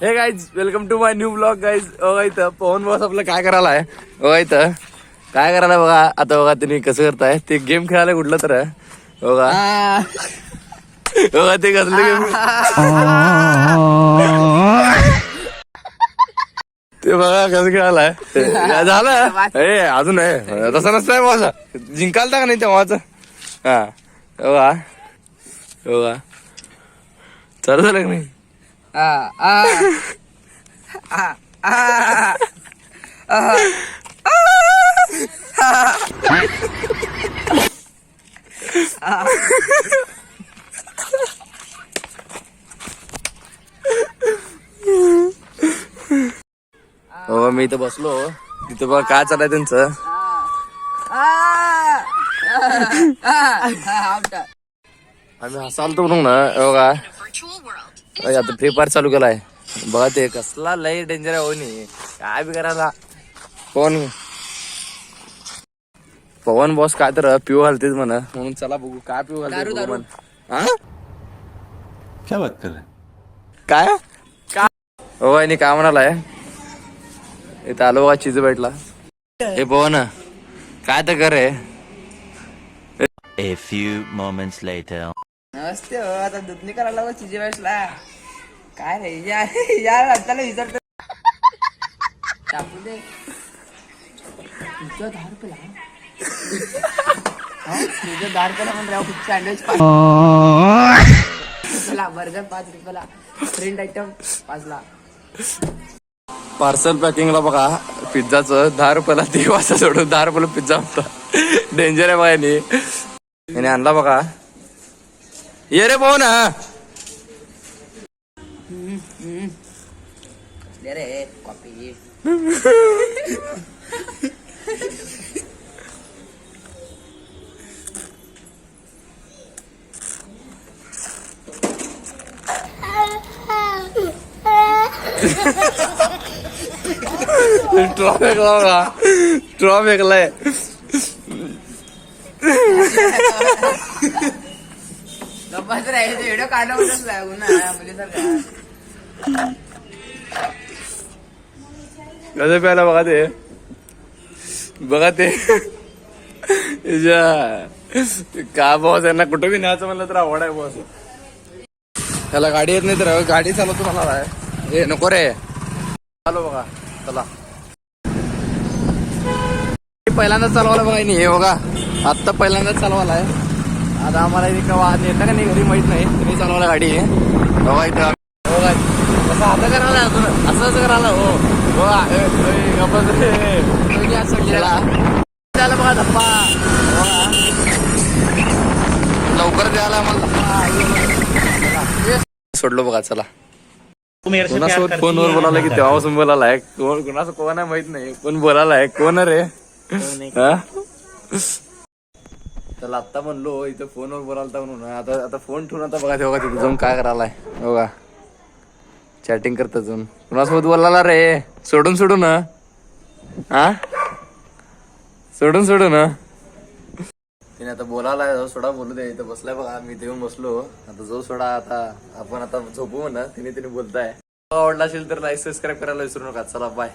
हे guys welcome to my new blog guys. बघा इथं पवन बॉस आपलं काय करायला आहे. बघा इथं काय करायला बघा. आता बघा तुम्ही कसं करताय ते गेम खेळायला कुठलं तर बघा. बघा ते कसलं गेम ते बघा कसं खेळायलाय. झालं हे अजून आहे तसं नसतंय बॉस. जिंकालता का नाही तेव्हाच. हा बघा बघा चालू झालं का नाही. हो मी इथं बसलो तिथं बघा काय चाललंय त्यांचं. आम्ही हसालतो म्हणून ना बघा. आता फ्री फायर चालू केलाय बघा. ते कसला लय डेंजर आहे. हो नाही काय बी करायला. पवन बॉस काय तर पिऊ घालतेच म्हणा म्हणून चला बघू काय पिऊ घालते म्हण. क्या बात कर रहे काय काय हो आणि काय म्हणालाय. इथं आलो बघा चिज भेटला. हे पवन काय तर कर रे. A few moments later. नमस्ते हो. आता दुधनी करायला चिजी वेळेसला काय रे या त्याला विचारतो. टाकू दे 10 रुपये तुझं 10 रुपयाला म्हणून राहू खूप सँडविच 5 रुपयाला, बर्गर 5 रुपयाला, फ्रेंड आयटम 5 ला. पार्सल पॅकिंगला बघा पिझ्झाचं 10 रुपयाला. 3 वाजता सोडून 10 रुपयाला पिझ्झा होता. डेंजर आहे बघा. याने आणला बघा. ये रे पवन. दे रे कॉफी. स्ट्रॉ फेकला बघा. स्ट्रॉ फेकलाय. व्हिडिओ काढावूनच लागू ना मुलीसारखा. कसं प्यायला बघा ते. बघा ते का बॉस यांना कुठं बी न्यायचं म्हणलं तर आवड आहे बॉस. त्याला गाडी येत नाही तर गाडी चालवतो मला आहे. हे नको रे चालू बघा. चला पहिल्यांदाच चालवायला बघा. नाही हे बघा आत्ता पहिल्यांदाच चालवायला आहे. आता आम्हाला नेता का नाही घरी माहित नाही. तुम्ही चालवायला गाडी बघा. इथं बघा कसं आता करायला अजून असंच करायला. हो द्यायला बघा धप्पा. लवकर द्यायला मला सोडलो बघा. चला कोणासोबत फोनवर बोलायला की तेव्हापासून बोलायलाय. कोण कोणाचं कोण आहे माहित नाही. कोण बोलायलाय कोण रे. त्याला आत्ता म्हणलो इथं फोनवर बोलायला म्हणून. आता आता फोन ठेवून आता बघा तेव्हा तिथे जाऊन काय करायलाय बघा. चॅटिंग करता जाऊन कुणासोबत बोलायला रे. सोडून सोडून सोडून तिने आता बोलायला जाऊ सोडा. बोलू दे. इथं बसलाय बघा. मी देऊन बसलो आता. जाऊ सोडा आता. आपण आता झोपू म्हणा. तिने बोलताय. आवडला असेल तर लाईक सबस्क्राईब करायला विसरू नका. चला बाय.